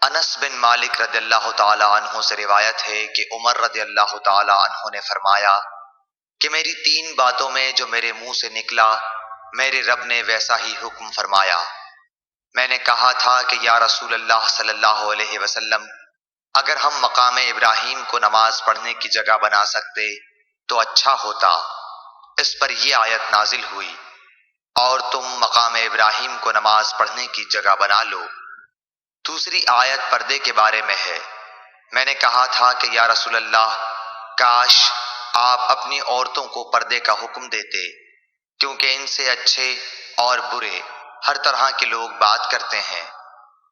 انس بن مالک رضی اللہ تعالی عنہ سے روایت ہے کہ عمر رضی اللہ تعالی عنہ نے فرمایا کہ میری 3 باتوں میں جو میرے منہ سے نکلا میرے رب نے ویسا ہی حکم فرمایا۔ میں نے کہا تھا کہ یا رسول اللہ صلی اللہ علیہ وسلم، اگر ہم مقام ابراہیم کو نماز پڑھنے کی جگہ بنا سکتے تو اچھا ہوتا۔ اس پر یہ آیت نازل ہوئی، اور تم مقام ابراہیم کو نماز پڑھنے کی جگہ بنا لو۔ دوسری آیت پردے کے بارے میں ہے۔ میں نے کہا تھا کہ یا رسول اللہ، کاش آپ اپنی عورتوں کو پردے کا حکم دیتے، کیونکہ ان سے اچھے اور برے ہر طرح کے لوگ بات کرتے ہیں۔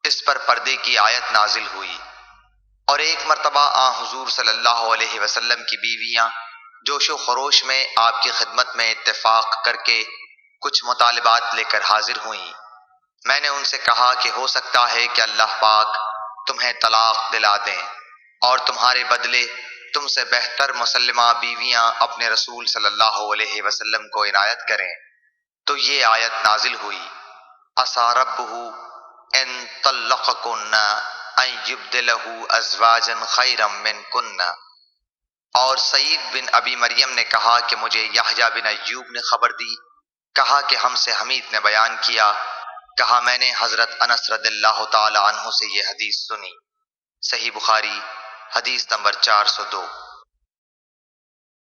اس پر پردے کی آیت نازل ہوئی۔ اور ایک مرتبہ حضور صلی اللہ علیہ وسلم کی بیویاں جوش و خروش میں آپ کی خدمت میں اتفاق کر کے کچھ مطالبات لے کر حاضر ہوئیں۔ میں نے ان سے کہا کہ ہو سکتا ہے کہ اللہ پاک تمہیں طلاق دلا دیں اور تمہارے بدلے تم سے بہتر مسلمہ بیویاں اپنے رسول صلی اللہ علیہ وسلم کو عنایت کریں۔ تو یہ آیت نازل ہوئی، عسیٰ ربہ ان طلقکن ان یبدلہ ازواجا خیرا منکن۔ اور سعید بن ابی مریم نے کہا کہ مجھے یحییٰ بن ایوب نے خبر دی، کہا کہ ہم سے حمید نے بیان کیا، کہا میں نے حضرت انس رضی اللہ تعالی عنہ سے یہ حدیث سنی۔ صحیح بخاری حدیث نمبر 402۔